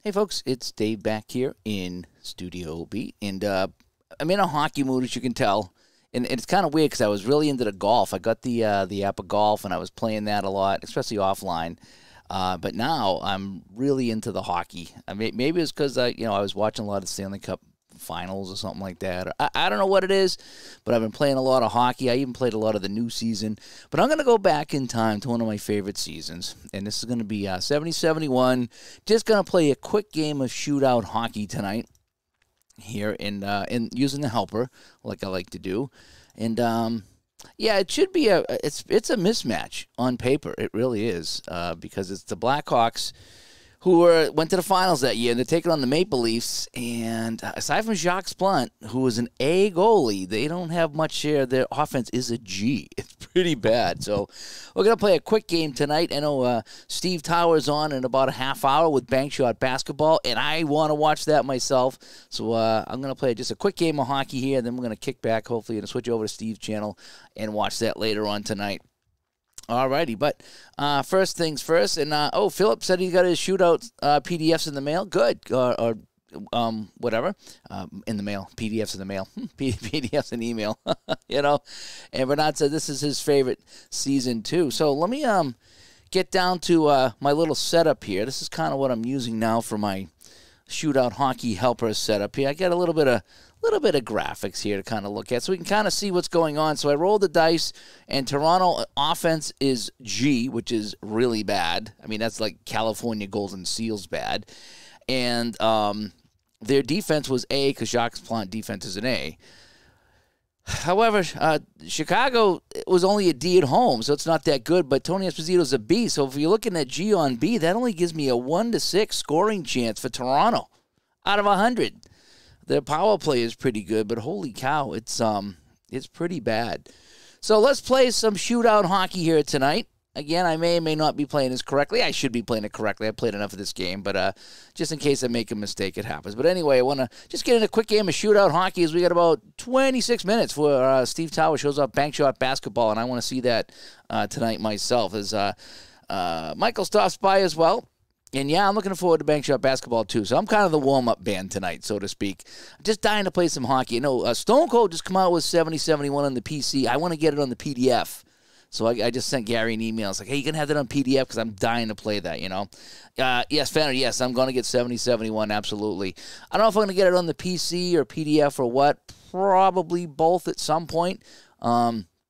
Hey, folks, it's Dave back here in Studio B, and I'm in a hockey mood, as you can tell. And it's kind of weird because I was really into the golf. I got the app of golf, and I was playing that a lot, especially offline. But now I'm really into the hockey. I mean, maybe it's because I was watching a lot of Stanley Cup finals or something like that. I don't know what it is, but I've been playing a lot of hockey. I even played a lot of the new season. But I'm going to go back in time to one of my favorite seasons, and this is going to be 70-71. Just going to play a quick game of shootout hockey tonight here in using the helper like I like to do. And yeah, it should be it's a mismatch on paper. It really is because it's the Blackhawks who went to the finals that year, and they're taking on the Maple Leafs. And aside from Jacques Blount, who was an A goalie, they don't have much share. Their offense is a G. It's pretty bad. So we're going to play a quick game tonight. I know Steve Towers on in about a half hour with Bank Shot Basketball, and I want to watch that myself. So I'm going to play just a quick game of hockey here, and then we're going to kick back, hopefully, and switch over to Steve's channel and watch that later on tonight. Alrighty, but first things first, and Philip said he got his shootout PDFs in the mail. Good, or whatever, in the mail. PDFs in the mail. PDFs in email. And Bernard said this is his favorite season too. So let me get down to my little setup here. This is kind of what I'm using now for my shootout hockey helper setup here. I got a little bit of graphics here to kind of look at so we can kind of see what's going on. So I rolled the dice, and Toronto offense is G, which is really bad. I mean, that's like California Golden Seals bad. And their defense was A because Jacques Blount defense is an A. However, Chicago was only a D at home, so it's not that good, but Tony Esposito's a B. So if you're looking at G on B, that only gives me a 1-6 scoring chance for Toronto out of 100. Their power play is pretty good, but holy cow, it's pretty bad. So let's play some shootout hockey here tonight. Again, I may or may not be playing this correctly. I should be playing it correctly. I played enough of this game, but just in case I make a mistake, it happens. But anyway, I want to just get in a quick game of shootout hockey as we got about 26 minutes before Steve Tower shows up Bank Shot Basketball, and I want to see that tonight myself as Michael stops by as well. And, yeah, I'm looking forward to Bank Shot Basketball, too. So I'm kind of the warm-up band tonight, so to speak. I'm just dying to play some hockey. Stone Cold just come out with 70-71 on the PC. I want to get it on the PDF. So I just sent Gary an email. It's like, hey, you can have that on PDF because I'm dying to play that, Yes, Fanner, yes, I'm going to get 70-71, absolutely. I don't know if I'm going to get it on the PC or PDF or what. Probably both at some point.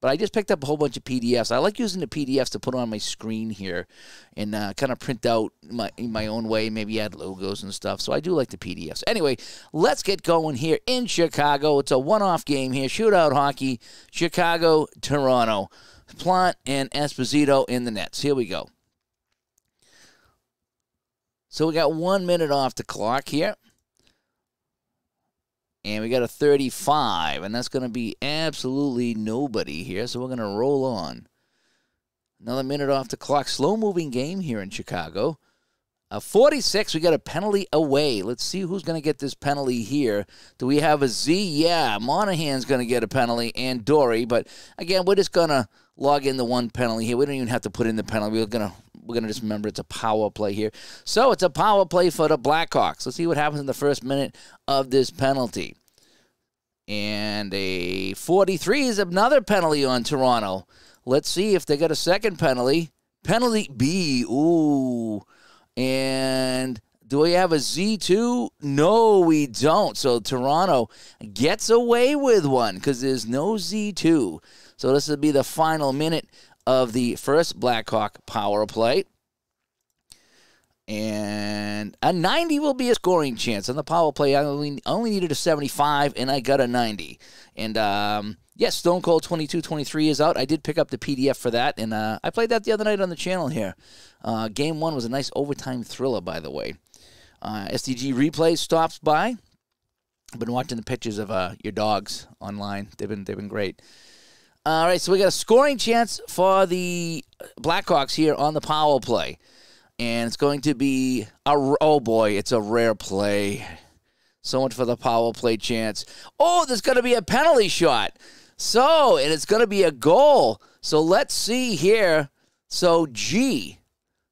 But I just picked up a whole bunch of PDFs. I like using the PDFs to put on my screen here and kind of print out in my own way, maybe add logos and stuff. So I do like the PDFs. Anyway, let's get going here in Chicago. It's a one-off game here, shootout hockey, Chicago, Toronto. Blount and Esposito in the nets. Here we go. So we got 1 minute off the clock here. And we got a 35, and that's going to be absolutely nobody here, so we're going to roll on. Another minute off the clock. Slow-moving game here in Chicago. 46, we got a penalty away. Let's see who's going to get this penalty here. Do we have a Z? Yeah, Monahan's going to get a penalty, and Dory. But, again, we're just going to log in the one penalty here. We don't even have to put in the penalty. We're gonna just remember it's a power play here. So it's a power play for the Blackhawks. Let's see what happens in the first minute of this penalty. And a 43 is another penalty on Toronto. Let's see if they got a second penalty. Penalty B. Ooh. And do we have a Z2? No, we don't. So Toronto gets away with one because there's no Z2. So this will be the final minute of the first Blackhawk power play. And a 90 will be a scoring chance. On the power play, I only needed a 75, and I got a 90. And, yes, Stone Cold 22-23 is out. I did pick up the PDF for that, and I played that the other night on the channel here. Game 1 was a nice overtime thriller, by the way. SDG Replay stops by. I've been watching the pictures of your dogs online. They've been great. All right, so we got a scoring chance for the Blackhawks here on the power play. And it's going to be, oh boy, it's a rare play. So much for the power play chance. Oh, there's going to be a penalty shot. So, and it's going to be a goal. So let's see here. So, G.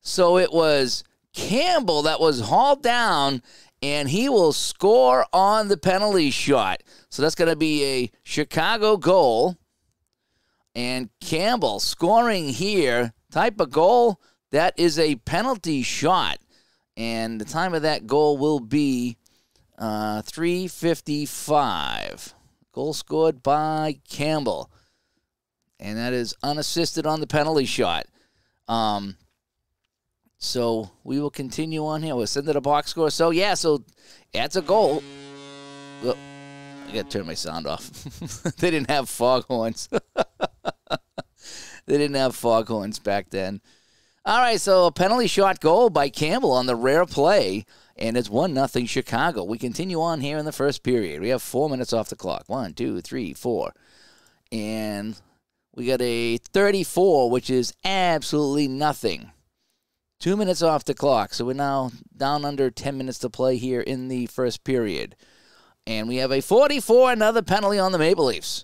So it was Campbell that was hauled down, and he will score on the penalty shot. So that's going to be a Chicago goal. And Campbell scoring here, type of goal, that is a penalty shot. And the time of that goal will be 3:55. Goal scored by Campbell. And that is unassisted on the penalty shot. So we will continue on here. We'll send it a box score. So, yeah, so that's a goal. Well, I got to turn my sound off. They didn't have foghorns. They didn't have foghorns back then. All right, so a penalty shot goal by Campbell on the rare play, and it's 1-0 Chicago. We continue on here in the first period. We have 4 minutes off the clock. 1, 2, 3, 4. And we got a 34, which is absolutely nothing. 2 minutes off the clock, so we're now down under 10 minutes to play here in the first period. And we have a 44, another penalty on the Maple Leafs.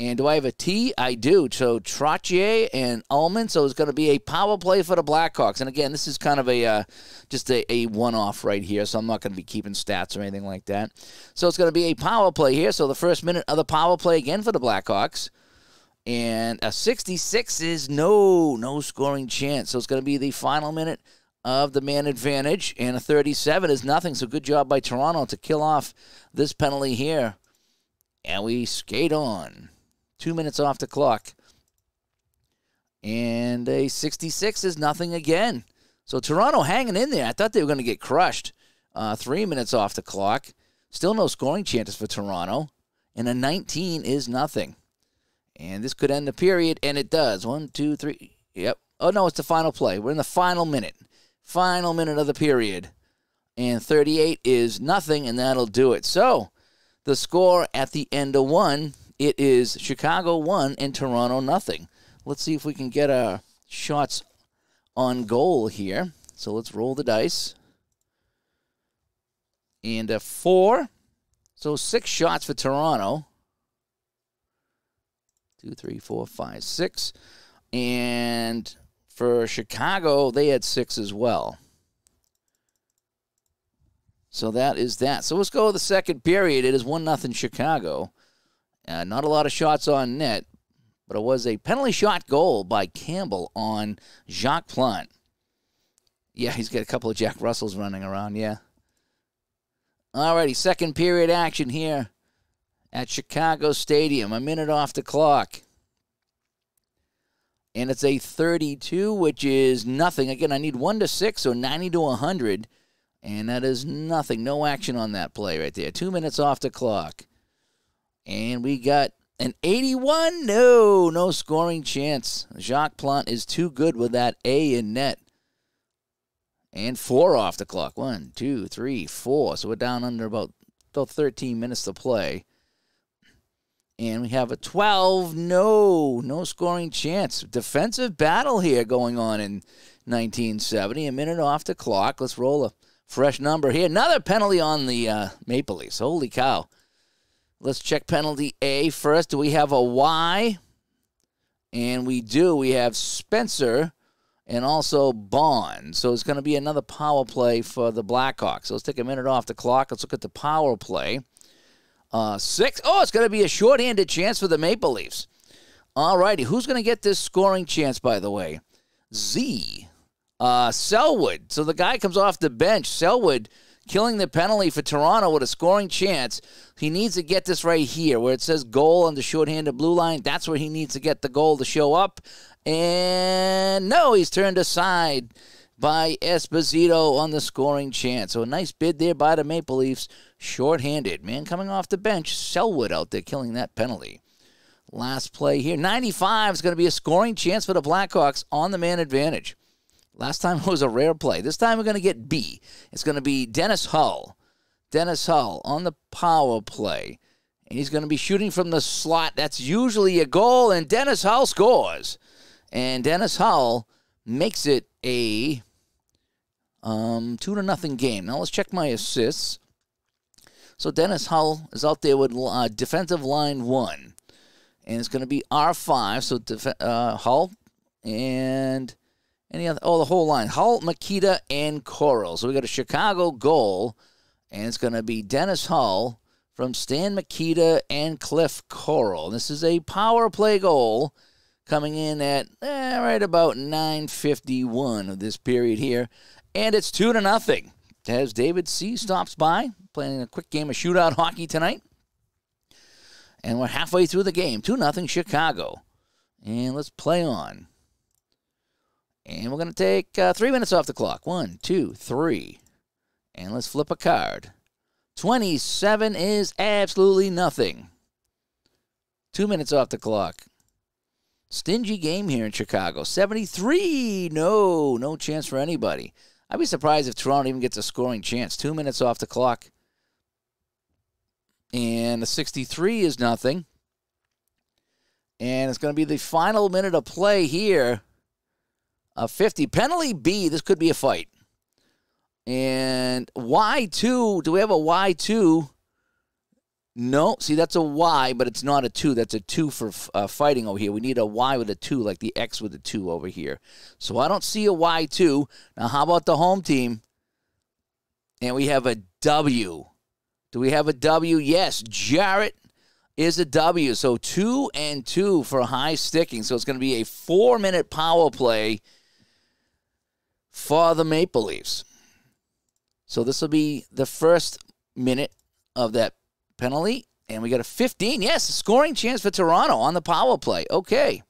And do I have a T? I do. So Trottier and Ullman. So it's going to be a power play for the Blackhawks. And again, this is kind of a just a one-off right here, so I'm not going to be keeping stats or anything like that. So it's going to be a power play here. So the first minute of the power play again for the Blackhawks. And a 66 is no scoring chance. So it's going to be the final minute of the man advantage. And a 37 is nothing. So good job by Toronto to kill off this penalty here. And we skate on. 2 minutes off the clock. And a 66 is nothing again. So Toronto hanging in there. I thought they were going to get crushed. 3 minutes off the clock. Still no scoring chances for Toronto. And a 19 is nothing. And this could end the period, and it does. 1, 2, 3. Yep. Oh, no, it's the final play. We're in the final minute. Final minute of the period. And 38 is nothing, and that'll do it. So the score at the end of one, it is Chicago 1 and Toronto nothing. Let's see if we can get our shots on goal here. So let's roll the dice. And a 4. So 6 shots for Toronto. 2, 3, 4, 5, 6. And for Chicago, they had 6 as well. So that is that. So let's go to the second period. It is 1-0 Chicago. Not a lot of shots on net, but it was a penalty shot goal by Campbell on Jacques Plante. Yeah, he's got a couple of Jack Russells running around, yeah. Alrighty, second period action here at Chicago Stadium. A minute off the clock. And it's a 32, which is nothing. Again, I need 1 to 6, so 90 to 100. And that is nothing. No action on that play right there. 2 minutes off the clock. And we got an 81. No scoring chance. Jacques Plante is too good with that A in net. And 4 off the clock. 1, 2, 3, 4. So we're down under about 13 minutes to play. And we have a 12. No scoring chance. Defensive battle here going on in 1970. A minute off the clock. Let's roll a fresh number here. Another penalty on the Maple Leafs. Holy cow. Let's check penalty A first. Do we have a Y? And we do. We have Spencer and also Bond. So it's going to be another power play for the Blackhawks. So let's take a minute off the clock. Let's look at the power play. 6. Oh, it's going to be a shorthanded chance for the Maple Leafs. All righty. Who's going to get this scoring chance, by the way? Selwood. So the guy comes off the bench. Selwood killing the penalty for Toronto with a scoring chance. He needs to get this right here where it says goal on the shorthanded blue line. That's where he needs to get the goal to show up. And no, he's turned aside by Esposito on the scoring chance. So a nice bid there by the Maple Leafs. Shorthanded. Man coming off the bench. Selwood out there killing that penalty. Last play here. 95 is going to be a scoring chance for the Blackhawks on the man advantage. Last time it was a rare play. This time we're going to get B. It's going to be Dennis Hull. Dennis Hull on the power play. And he's going to be shooting from the slot. That's usually a goal, and Dennis Hull scores. And Dennis Hull makes it a 2-0 game. Now let's check my assists. So Dennis Hull is out there with defensive line 1. And it's going to be R5. So Hull and Any other? Oh, the whole line. Hull, Makita, and Coral. So we got a Chicago goal, and it's going to be Dennis Hull from Stan Makita and Cliff Coral. This is a power play goal coming in at right about 9:51 of this period here, and it's 2-0 as David C. stops by, playing a quick game of shootout hockey tonight. And we're halfway through the game, 2-0 Chicago. And let's play on. And we're going to take 3 minutes off the clock. 1, 2, 3. And let's flip a card. 27 is absolutely nothing. 2 minutes off the clock. Stingy game here in Chicago. 73. No chance for anybody. I'd be surprised if Toronto even gets a scoring chance. 2 minutes off the clock. And the 63 is nothing. And it's going to be the final minute of play here. 50. Penalty B. This could be a fight. And Y2. Do we have a Y2? No. See, that's a Y, but it's not a 2. That's a 2 for fighting over here. We need a Y with a 2, like the X with a 2 over here. So I don't see a Y2. Now, how about the home team? And we have a W. Do we have a W? Yes. Jarrett is a W. So 2 and 2 for high sticking. So it's going to be a 4-minute power play for the Maple Leafs. So this will be the first minute of that penalty. And we got a 15. Yes, a scoring chance for Toronto on the power play. Okay.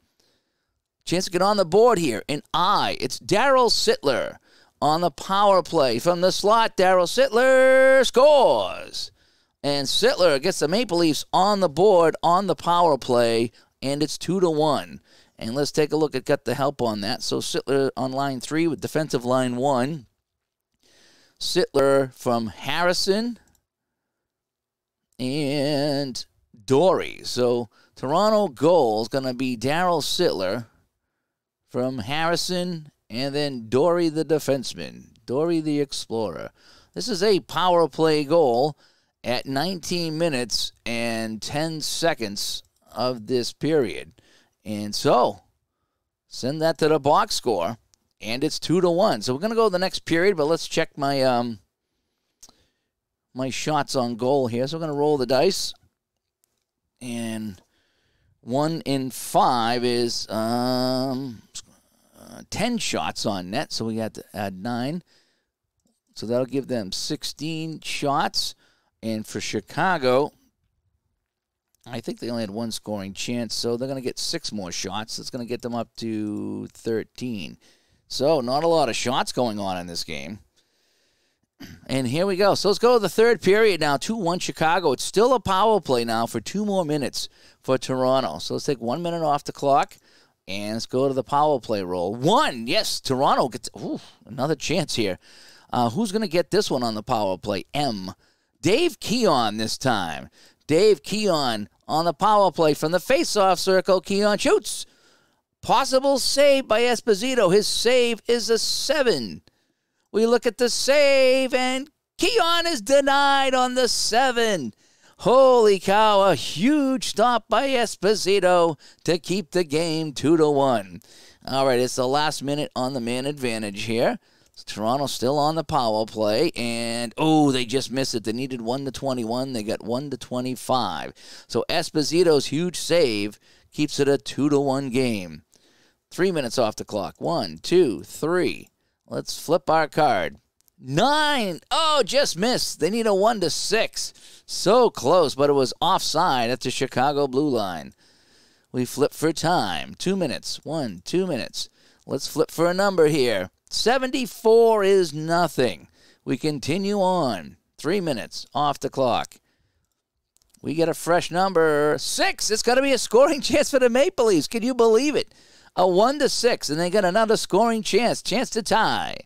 Chance to get on the board here. And it's Daryl Sittler on the power play. From the slot, Daryl Sittler scores. And Sittler gets the Maple Leafs on the board on the power play. And it's 2-1. And let's take a look at got the help on that. So Sittler on line 3 with defensive line 1. Sittler from Harrison and Dory. So Toronto goal is going to be Daryl Sittler from Harrison and then Dory the defenseman, Dory the explorer. This is a power play goal at 19 minutes and 10 seconds of this period. And so send that to the box score. And it's 2-1. So we're going to go to the next period, but let's check my my shots on goal here. So we're going to roll the dice. And 1 in 5 is 10 shots on net. So we got to add 9. So that'll give them 16 shots. And for Chicago, I think they only had 1 scoring chance. So they're going to get 6 more shots. That's going to get them up to 13. So, not a lot of shots going on in this game. And here we go. So, let's go to the third period now. 2-1 Chicago. It's still a power play now for 2 more minutes for Toronto. So, let's take 1 minute off the clock. And let's go to the power play roll. 1. Yes, Toronto gets another chance here. Who's going to get this one on the power play? M. Dave Keon this time. Dave Keon on the power play from the face-off circle. Keon shoots. Possible save by Esposito. His save is a 7. We look at the save, and Keon is denied on the 7. Holy cow, a huge stop by Esposito to keep the game 2-1. All right, it's the last minute on the man advantage here. Toronto still on the power play, and they just missed it. They needed 1-21. They got 1-25. So Esposito's huge save keeps it a 2-1 game. 3 minutes off the clock. 1, 2, 3. Let's flip our card. 9. Oh, just missed. They need a 1-6. So close, but it was offside at the Chicago blue line. We flip for time. 2 minutes. 1, 2 minutes. Let's flip for a number here. 74 is nothing. We continue on. 3 minutes off the clock. We get a fresh number. 6. It's going to be a scoring chance for the Maple Leafs. Can you believe it? A 1-6, and they get another scoring chance. Chance to tie.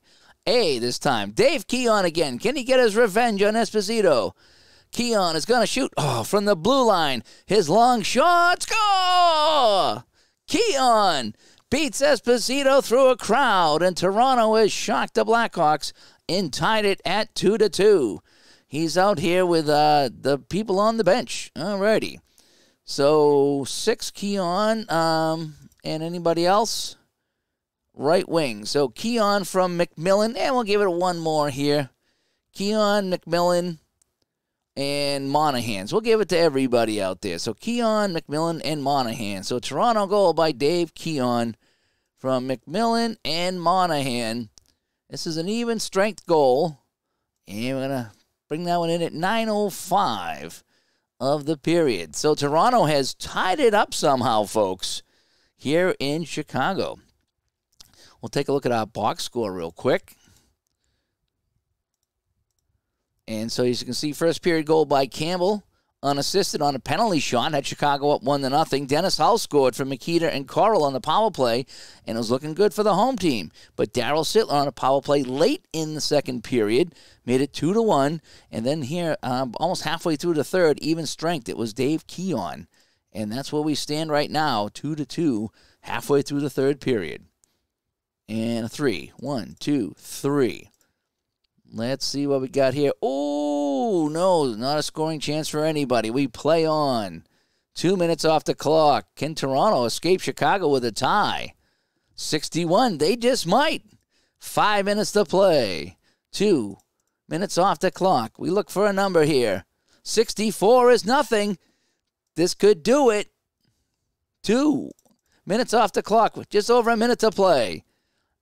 A this time. Dave Keon again. Can he get his revenge on Esposito? Keon is going to shoot. From the blue line. His long shot. Score! Keon beats Esposito through a crowd, and Toronto has shocked the Blackhawks and tied it at 2-2. He's out here with the people on the bench. Alrighty. So 6 Keon. And anybody else? right wing. So Keon from McMillan, and we'll give it one more here. Keon, McMillan, and Monahan. So we'll give it to everybody out there. So Keon, McMillan, and Monahan. So Toronto goal by Dave Keon from McMillan and Monahan. This is an even strength goal. And we're going to bring that one in at 9:05 of the period. So Toronto has tied it up somehow, folks, here in Chicago. We'll take a look at our box score real quick. And so as you can see, first period goal by Campbell, unassisted on a penalty shot, had Chicago up 1-0. Dennis Hull scored for Makita and Coral on the power play, and it was looking good for the home team. But Darryl Sittler on a power play late in the second period made it 2-1. And then here, almost halfway through the third, even strength, it was Dave Keon. And that's where we stand right now, 2-2, halfway through the third period. And a 3. 1, 2, 3. Let's see what we got here. Oh, no, not a scoring chance for anybody. We play on. 2 minutes off the clock. Can Toronto escape Chicago with a tie? 61. They just might. 5 minutes to play. 2 minutes off the clock. We look for a number here. 64 is nothing. This could do it. 2 minutes off the clock. Just over a minute to play.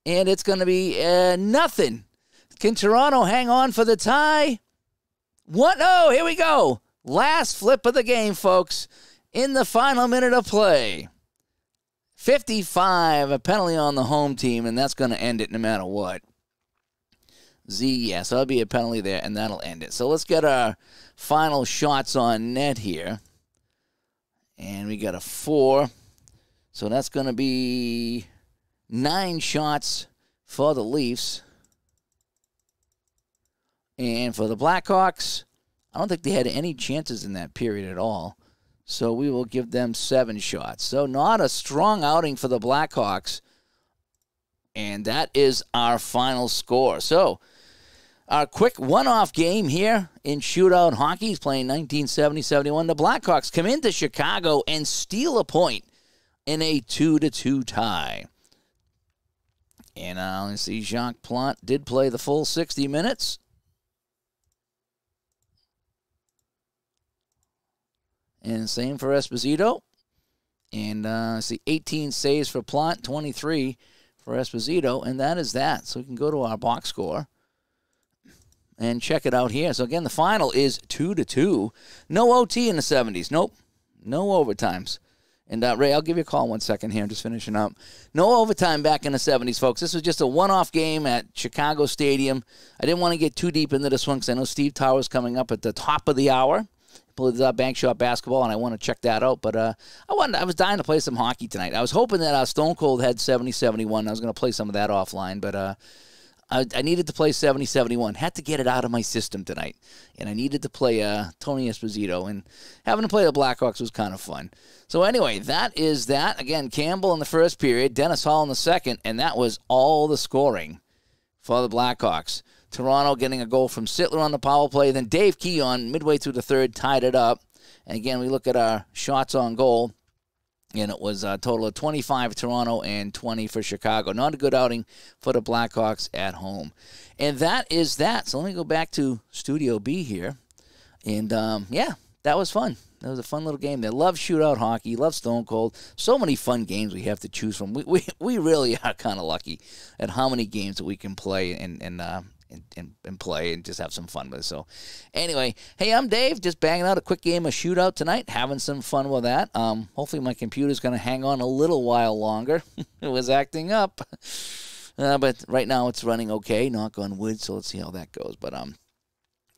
And it's going to be nothing. Can Toronto hang on for the tie? What? Oh, here we go. Last flip of the game, folks, in the final minute of play. 55, a penalty on the home team, and that's going to end it no matter what. Yeah, so that'll be a penalty there, and that'll end it. So let's get our final shots on net here. And we got a 4. So that's going to be 9 shots for the Leafs. And for the Blackhawks, I don't think they had any chances in that period at all. So we will give them 7 shots. So not a strong outing for the Blackhawks. And that is our final score. So our quick one-off game here in shootout hockey. He's playing 1970-71. The Blackhawks come into Chicago and steal a point in a 2-2 tie. And let's see, Jacques Plante did play the full 60 minutes. And same for Esposito. And see, 18 saves for Plante, 23 for Esposito. And that is that. So we can go to our box score and check it out here. So, again, the final is 2-2. No OT in the 70s. Nope. No overtimes. And, Ray, I'll give you a call in 1 second here. I'm just finishing up. No overtime back in the 70s, folks. This was just a one-off game at Chicago Stadium. I didn't want to get too deep into this one because I know Steve Towers coming up at the top of the hour. Played Bank Shot basketball, and I want to check that out. But I was dying to play some hockey tonight. I was hoping that Stone Cold had 70-71. I was going to play some of that offline, but I needed to play 70-71. Had to get it out of my system tonight, and I needed to play Tony Esposito. And having to play the Blackhawks was kind of fun. So anyway, that is that. Again, Campbell in the first period, Dennis Hull in the second, and that was all the scoring for the Blackhawks. Toronto getting a goal from Sittler on the power play. Then Dave Keon, midway through the third, tied it up. And again, we look at our shots on goal. And it was a total of 25 for Toronto and 20 for Chicago. Not a good outing for the Blackhawks at home. And that is that. So let me go back to Studio B here. And, yeah, that was fun. That was a fun little game. They love shootout hockey, love Stone Cold. So many fun games we have to choose from. We really are kind of lucky at how many games that we can play and play and just have some fun with it. So anyway, hey, I'm Dave, just banging out a quick game of shootout tonight, having some fun with that. Hopefully my computer's going to hang on a little while longer. It was acting up. But right now it's running okay, knock on wood, so let's see how that goes. But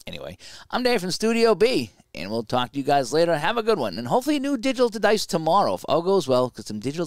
anyway, I'm Dave from Studio B, and we'll talk to you guys later. Have a good one, and hopefully a new Digital to Dice tomorrow. If all goes well, because some Digital